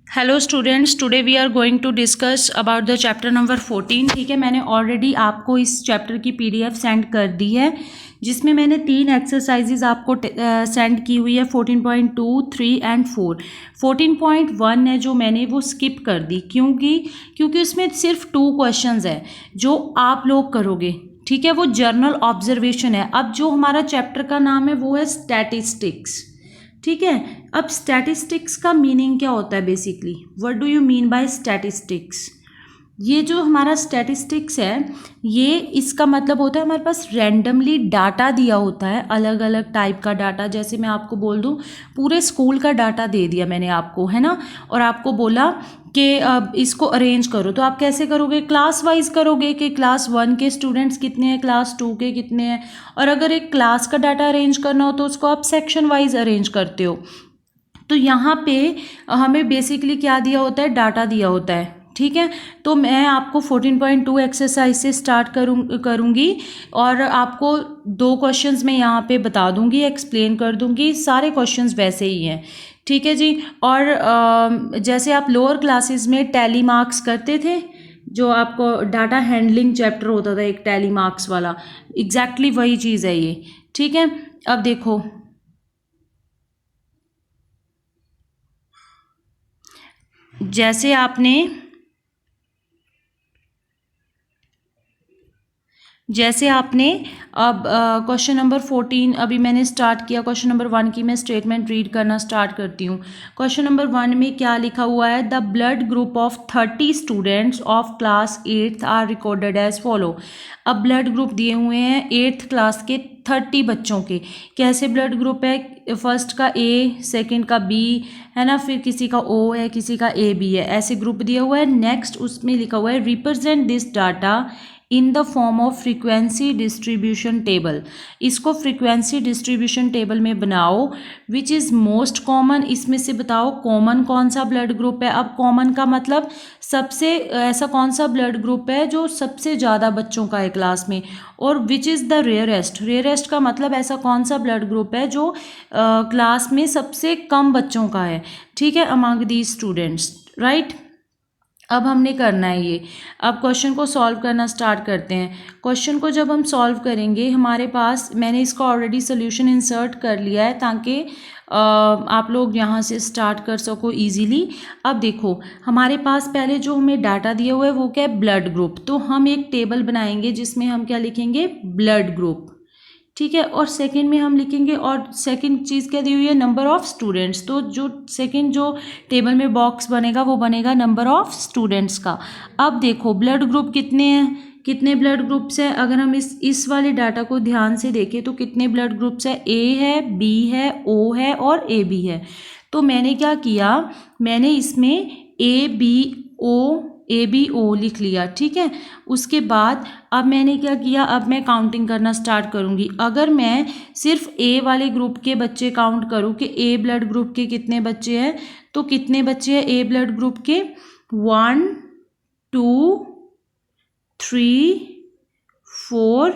Hello students, today we are going to discuss about the chapter number 14। ठीक है, मैंने already आपको इस चैप्टर की पीडीएफ सेंड कर दी है, जिसमें मैंने 3 एक्सरसाइजेज आपको सेंड की हुई है, 14.2, 3 एंड 4। 14.1 है जो मैंने वो स्किप कर दी, क्योंकि उसमें सिर्फ 2 क्वेश्चंस है जो आप लोग करोगे। ठीक है, वो जर्नल ऑब्जर्वेशन है। अब जो हमारा चैप्टर का नाम है वो है स्टैटिस्टिक्स। ठीक है, अब स्टैटिस्टिक्स का मीनिंग क्या होता है basically, what do you mean by statistics. ये जो हमारा स्टैटिस्टिक्स है, ये इसका मतलब होता है हमारे पास रैंडमली डाटा दिया होता है, अलग अलग टाइप का डाटा। जैसे मैं आपको बोल दूं, पूरे स्कूल का डाटा दे दिया मैंने आपको, है ना, और आपको बोला कि इसको अरेंज करो, तो आप कैसे करोगे? क्लास वाइज करोगे कि क्लास 1 के स्टूडेंट्स कितने हैं, क्लास 2 के कितने हैं। और अगर एक क्लास का डाटा अरेंज करना हो तो उसको आप सेक्शन वाइज अरेंज करते हो। तो यहाँ पे हमें बेसिकली क्या दिया होता है, डाटा दिया होता है। ठीक है, तो मैं आपको 14.2 एक्सरसाइज से स्टार्ट करूँगी और आपको 2 क्वेश्चंस मैं यहाँ पे बता दूँगी, एक्सप्लेन कर दूँगी। सारे क्वेश्चंस वैसे ही हैं। ठीक है जी। और जैसे आप लोअर क्लासेस में टैली मार्क्स करते थे, जो आपको डाटा हैंडलिंग चैप्टर होता था एक टैली मार्क्स वाला, एग्जैक्टली वही चीज़ है ये। ठीक है, अब देखो, जैसे आपने अब क्वेश्चन नंबर 14 अभी मैंने स्टार्ट किया। क्वेश्चन नंबर 1 की मैं स्टेटमेंट रीड करना स्टार्ट करती हूँ। क्वेश्चन नंबर 1 में क्या लिखा हुआ है, the blood group of 30 students of class 8th are recorded as follow. अब ब्लड ग्रुप दिए हुए हैं 8th क्लास के 30 बच्चों के। कैसे ब्लड ग्रुप है, फर्स्ट का ए, सेकंड का बी, है ना, फिर किसी का ओ है, किसी का ए बी है, ऐसे ग्रुप दिया हुआ है। नेक्स्ट उसमें लिखा हुआ है represent this data in the form of frequency distribution table. इसको फ्रीक्वेंसी डिस्ट्रीब्यूशन टेबल में बनाओ। विच इज़ मोस्ट कॉमन, इसमें से बताओ कॉमन कौन सा ब्लड ग्रुप है। अब कॉमन का मतलब सबसे ऐसा कौन सा ब्लड ग्रुप है जो सबसे ज़्यादा बच्चों का है क्लास में। और which is the rarest, rarest का मतलब ऐसा कौन सा ब्लड ग्रुप है जो क्लास में सबसे कम बच्चों का है। ठीक है, अमंग दीज स्टूडेंट्स, राइट। अब हमने करना है ये। अब क्वेश्चन को सॉल्व करना स्टार्ट करते हैं। क्वेश्चन को जब हम सॉल्व करेंगे, हमारे पास, मैंने इसको ऑलरेडी सोल्यूशन इंसर्ट कर लिया है ताकि आप लोग यहाँ से स्टार्ट कर सको इजीली। अब देखो, हमारे पास पहले जो हमें डाटा दिया हुआ है वो क्या है, ब्लड ग्रुप। तो हम एक टेबल बनाएंगे जिसमें हम क्या लिखेंगे, ब्लड ग्रुप। ठीक है, और सेकंड में हम लिखेंगे, और सेकंड चीज़ क्या दी हुई है, नंबर ऑफ़ स्टूडेंट्स। तो जो सेकंड जो टेबल में बॉक्स बनेगा वो बनेगा नंबर ऑफ़ स्टूडेंट्स का। अब देखो ब्लड ग्रुप कितने हैं, कितने ब्लड ग्रुप्स हैं। अगर हम इस वाले डाटा को ध्यान से देखें तो कितने ब्लड ग्रुप्स हैं, ए है, बी है, ओ है और ए बी है। तो मैंने क्या किया, मैंने इसमें ए बी ओ लिख लिया। ठीक है, उसके बाद अब मैंने क्या किया, अब मैं काउंटिंग करना स्टार्ट करूँगी। अगर मैं सिर्फ ए वाले ग्रुप के बच्चे काउंट करूँ कि ए ब्लड ग्रुप के कितने बच्चे हैं, तो कितने बच्चे हैं ए ब्लड ग्रुप के, 1 2 3 4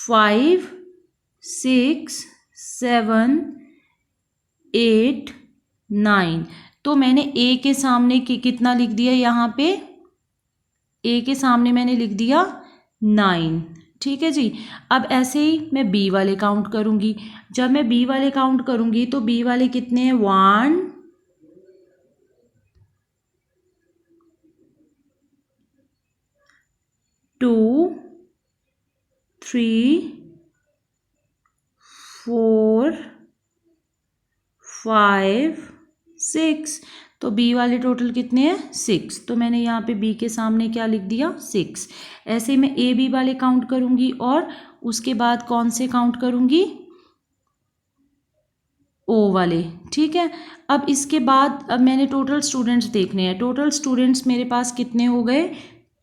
5 6 7 8 9। तो मैंने ए के सामने कितना लिख दिया, यहाँ पे ए के सामने मैंने लिख दिया 9। ठीक है जी। अब ऐसे ही मैं बी वाले काउंट करूँगी। जब मैं बी वाले काउंट करूँगी तो बी वाले कितने हैं, 1 2 3 4 5 6। तो बी वाले टोटल कितने हैं, 6। तो मैंने यहाँ पे बी के सामने क्या लिख दिया, 6। ऐसे ही मैं ए बी वाले काउंट करूँगी और उसके बाद कौन से काउंट करूँगी, ओ वाले। ठीक है, अब इसके बाद अब मैंने टोटल स्टूडेंट्स देखने हैं। टोटल स्टूडेंट्स मेरे पास कितने हो गए,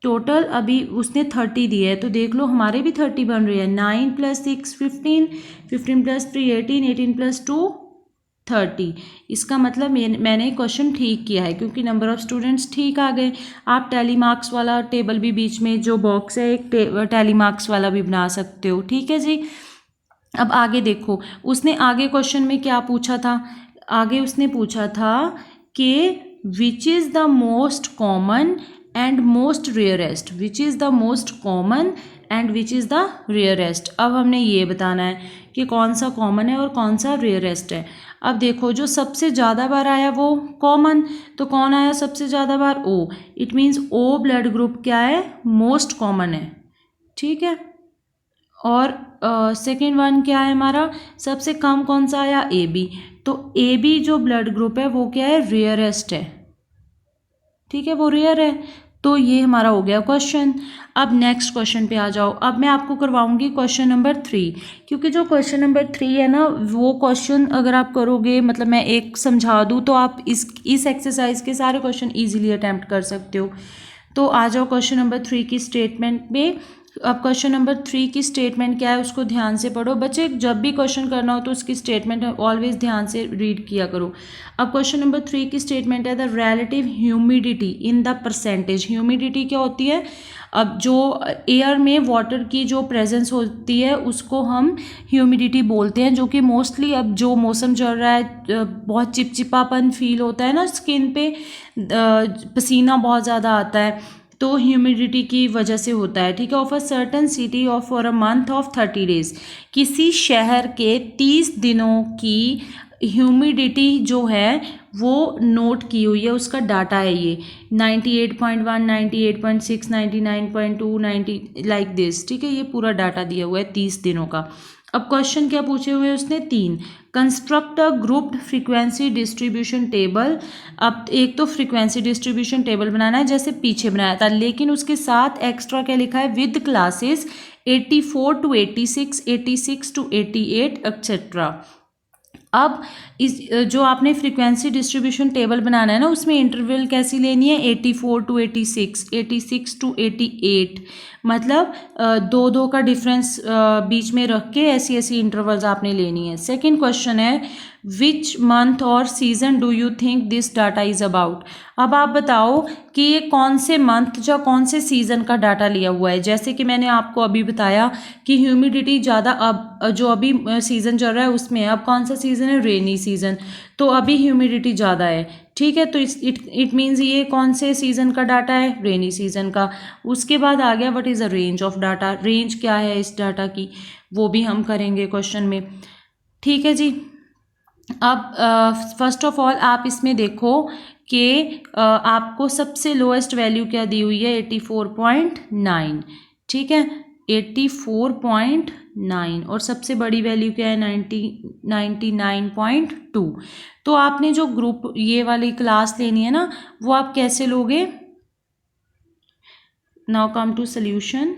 टोटल अभी उसने 30 दिए है, तो देख लो हमारे भी 30 बन रहे हैं। 9 + 6 15, 15 + 3 18, 18 + 2 30। इसका मतलब मैंने क्वेश्चन ठीक किया है, क्योंकि नंबर ऑफ़ स्टूडेंट्स ठीक आ गए। आप टैली मार्क्स वाला टेबल भी, बीच में जो बॉक्स है एक टैली मार्क्स वाला भी बना सकते हो। ठीक है जी। अब आगे देखो, उसने आगे क्वेश्चन में क्या पूछा था, आगे उसने पूछा था कि which is the most common and most rarest, which is the most common and which is the rarest. अब हमने ये बताना है कि कौन सा कॉमन है और कौन सा रेयरेस्ट है। अब देखो जो सबसे ज़्यादा बार आया वो कॉमन, तो कौन आया सबसे ज़्यादा बार? O. It means O blood group क्या है? मोस्ट कॉमन है, ठीक है। और सेकेंड वन क्या है हमारा? सबसे कम कौन सा आया? A B. तो ए बी जो ब्लड ग्रुप है वो क्या है? रेयरेस्ट है, ठीक है, वो रेयर है। तो ये हमारा हो गया क्वेश्चन। अब नेक्स्ट क्वेश्चन पे आ जाओ। अब मैं आपको करवाऊंगी क्वेश्चन नंबर 3, क्योंकि जो क्वेश्चन नंबर 3 है ना, वो क्वेश्चन अगर आप करोगे, मतलब मैं एक समझा दूँ तो आप इस एक्सरसाइज के सारे क्वेश्चन ईजिली अटैम्प्ट कर सकते हो। तो आ जाओ क्वेश्चन नंबर 3 की स्टेटमेंट में। अब क्वेश्चन नंबर 3 की स्टेटमेंट क्या है उसको ध्यान से पढ़ो बच्चे। जब भी क्वेश्चन करना हो तो उसकी स्टेटमेंट ऑलवेज ध्यान से रीड किया करो। अब क्वेश्चन नंबर 3 की स्टेटमेंट है the relative humidity in the percentage. Humidity क्या होती है? अब जो एयर में वाटर की जो प्रेजेंस होती है उसको हम ह्यूमिडिटी बोलते हैं, जो कि मोस्टली अब जो मौसम चल रहा है बहुत चिपचिपापन फील होता है ना स्किन पे, पसीना बहुत ज़्यादा आता है, तो ह्यूमिडिटी की वजह से होता है, ठीक है। Of a certain city of for a month of 30 days, किसी शहर के 30 दिनों की ह्यूमिडिटी जो है वो नोट की हुई है, उसका डाटा है ये 98.1, 98.6, 99.2, 90 लाइक दिस, ठीक है। ये पूरा डाटा दिया हुआ है 30 दिनों का। अब क्वेश्चन क्या पूछे हुए हैं उसने? 3, construct a grouped frequency distribution table. अब एक तो फ्रीक्वेंसी डिस्ट्रीब्यूशन टेबल बनाना है जैसे पीछे बनाया था, लेकिन उसके साथ एक्स्ट्रा क्या लिखा है? With classes 84 to 86, 86 to 88 etcetera. अब इस जो आपने फ्रीक्वेंसी डिस्ट्रीब्यूशन टेबल बनाना है ना, उसमें इंटरवल कैसी लेनी है? 84 to 86, 86 to 88, मतलब दो दो का डिफरेंस बीच में रख के ऐसी ऐसी इंटरवल्स आपने लेनी है। सेकंड क्वेश्चन है विच मंथ और season do you think this data is about. अब आप बताओ कि ये कौन से मंथ या कौन से सीज़न का डाटा लिया हुआ है। जैसे कि मैंने आपको अभी बताया कि ह्यूमिडिटी ज़्यादा अब जो अभी सीज़न चल रहा है उसमें, अब कौन सा सीज़न है? रेनी सीज़न, तो अभी ह्यूमिडिटी ज़्यादा है, ठीक है। तो इट मीन्स ये कौन से सीज़न का डाटा है? रेनी सीज़न का। उसके बाद आ गया what is a range of data. Range क्या है इस डाटा की, वो भी हम करेंगे क्वेश्चन में, ठीक है जी। अब फर्स्ट ऑफ ऑल आप इसमें देखो कि आपको सबसे लोएस्ट वैल्यू क्या दी हुई है? 84.9, ठीक है, 84.9, और सबसे बड़ी वैल्यू क्या है? 99.2। तो आपने जो ग्रुप ये वाली क्लास लेनी है ना, वो आप कैसे लोगे? Now come to solution.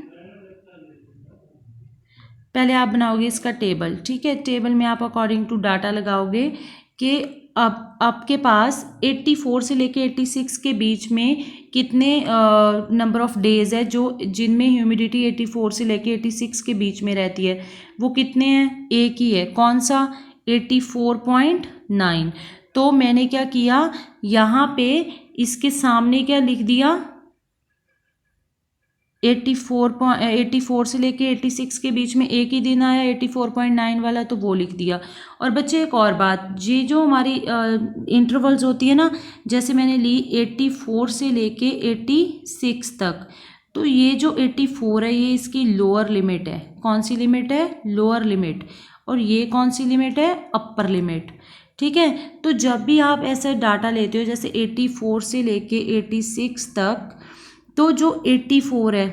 पहले आप बनाओगे इसका टेबल, ठीक है। टेबल में आप अकॉर्डिंग टू डाटा लगाओगे कि अब आपके पास 84 से लेके 86 के बीच में कितने नंबर ऑफ डेज है जो जिनमें ह्यूमिडिटी 84 से लेके 86 के बीच में रहती है। वो कितने हैं? एक ही है, कौन सा? 84.9। तो मैंने क्या किया, यहाँ पे इसके सामने क्या लिख दिया? 84 से लेके 86 के बीच में एक ही दिन आया 84.9 वाला, तो वो लिख दिया। और बच्चे एक और बात, ये जो हमारी इंटरवल्स होती है ना, जैसे मैंने ली 84 से लेके 86 तक, तो ये जो 84 है ये इसकी लोअर लिमिट है। कौन सी लिमिट है? Lower limit. और ये कौन सी लिमिट है? अपर लिमिट, ठीक है। तो जब भी आप ऐसा डाटा लेते हो जैसे 84 से लेके 86 तक, तो जो 84 है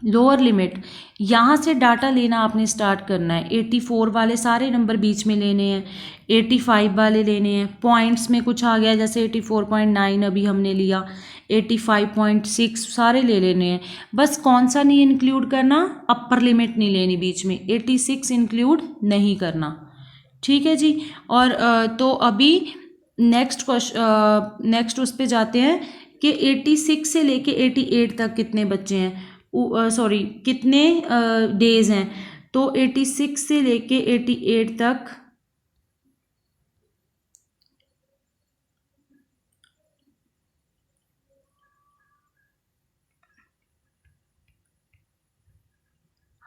लोअर लिमिट, यहाँ से डाटा लेना आपने स्टार्ट करना है। 84 वाले सारे नंबर बीच में लेने हैं, 85 वाले लेने हैं, पॉइंट्स में कुछ आ गया जैसे 84.9 अभी हमने लिया, 85.6 सारे ले लेने हैं। बस कौन सा नहीं इंक्लूड करना? अपर लिमिट नहीं लेनी बीच में, 86 इंक्लूड नहीं करना, ठीक है जी। और तो अभी नेक्स्ट उस पे जाते हैं कि 86 से लेके 88 तक कितने बच्चे हैं, सॉरी कितने डेज हैं। तो 86 से लेके 88 तक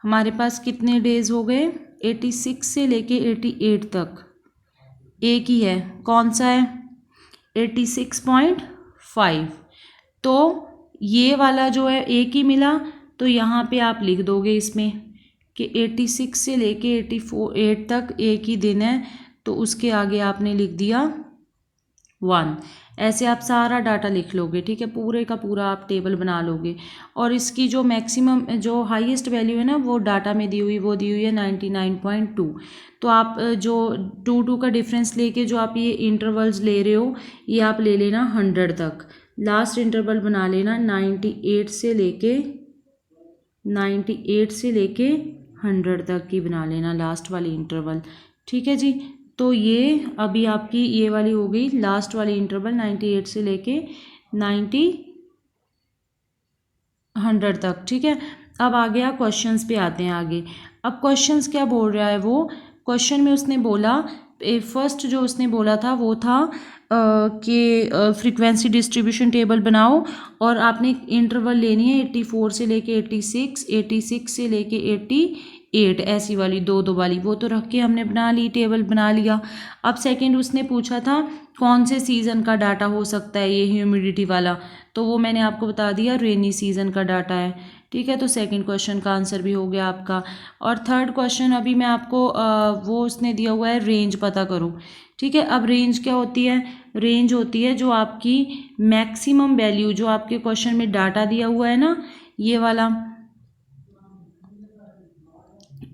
हमारे पास कितने डेज हो गए? 86 से लेके 88 तक एक ही है, कौन सा है? 86.5। तो ये वाला जो है एक ही मिला, तो यहाँ पे आप लिख दोगे इसमें कि 86 से लेके 8 तक एक ही दिन है, तो उसके आगे आपने लिख दिया 1। ऐसे आप सारा डाटा लिख लोगे, ठीक है, पूरे का पूरा आप टेबल बना लोगे। और इसकी जो मैक्सिमम जो हाईएस्ट वैल्यू है ना, वो डाटा में दी हुई है 99.2। तो आप जो 2 का डिफरेंस लेके जो आप ये इंटरवल्स ले रहे हो, ये आप ले लेना 100 तक। लास्ट इंटरवल बना लेना 98 से लेके 100 तक की बना लेना लास्ट वाली इंटरवल, ठीक है जी। तो ये अभी आपकी ये वाली हो गई लास्ट वाली इंटरवल 98 से लेके 100 तक, ठीक है। अब आ गया क्वेश्चंस पे आते हैं आगे। अब क्वेश्चंस क्या बोल रहा है वो, क्वेश्चन में उसने बोला, फर्स्ट जो उसने बोला था वो था कि फ्रीक्वेंसी डिस्ट्रीब्यूशन टेबल बनाओ और आपने इंटरवल लेनी है 84 से लेके 86, 86 से लेके 88, ऐसी वाली दो वाली, वो तो रख के हमने बना ली, टेबल बना लिया। अब सेकंड उसने पूछा था कौन से सीज़न का डाटा हो सकता है ये ह्यूमिडिटी वाला, तो वो मैंने आपको बता दिया रेनी सीज़न का डाटा है, ठीक है। तो सेकंड क्वेश्चन का आंसर भी हो गया आपका। और थर्ड क्वेश्चन अभी मैं आपको वो उसने दिया हुआ है रेंज पता करो, ठीक है। अब रेंज क्या होती है, रेंज होती है जो आपकी मैक्सिमम वैल्यू, जो आपके क्वेश्चन में डाटा दिया हुआ है ना ये वाला,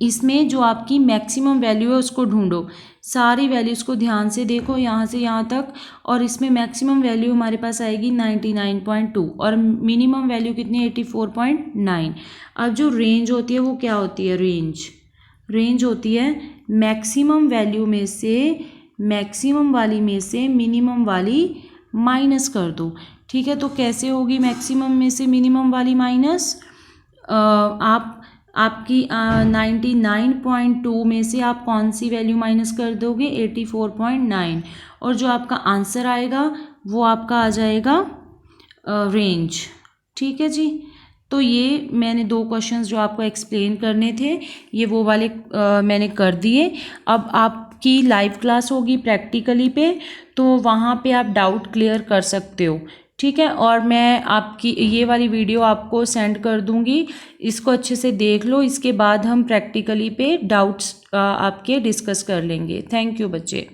इसमें जो आपकी मैक्सिमम वैल्यू है उसको ढूंढो, सारी वैल्यूज़ को ध्यान से देखो यहाँ से यहाँ तक, और इसमें मैक्सिमम वैल्यू हमारे पास आएगी 99.2 और मिनिमम वैल्यू कितनी है 84.9। अब जो रेंज होती है वो क्या होती है, रेंज होती है मैक्सिमम वैल्यू में से, मैक्सिमम वाली में से मिनिमम वाली माइनस कर दो, ठीक है। तो कैसे होगी मैक्सिमम में से मिनिमम वाली माइनस, आपकी 99.2 में से आप कौन सी वैल्यू माइनस कर दोगे 84.9, और जो आपका आंसर आएगा वो आपका आ जाएगा रेंज, ठीक है जी। तो ये मैंने 2 क्वेश्चंस जो आपको एक्सप्लेन करने थे ये वो वाले मैंने कर दिए। अब आपकी लाइव क्लास होगी प्रैक्टिकली पे, तो वहाँ पे आप डाउट क्लियर कर सकते हो, ठीक है। और मैं आपकी ये वाली वीडियो आपको सेंड कर दूंगी, इसको अच्छे से देख लो, इसके बाद हम प्रैक्टिकली पे डाउट्स आपके डिस्कस कर लेंगे। थैंक यू बच्चे।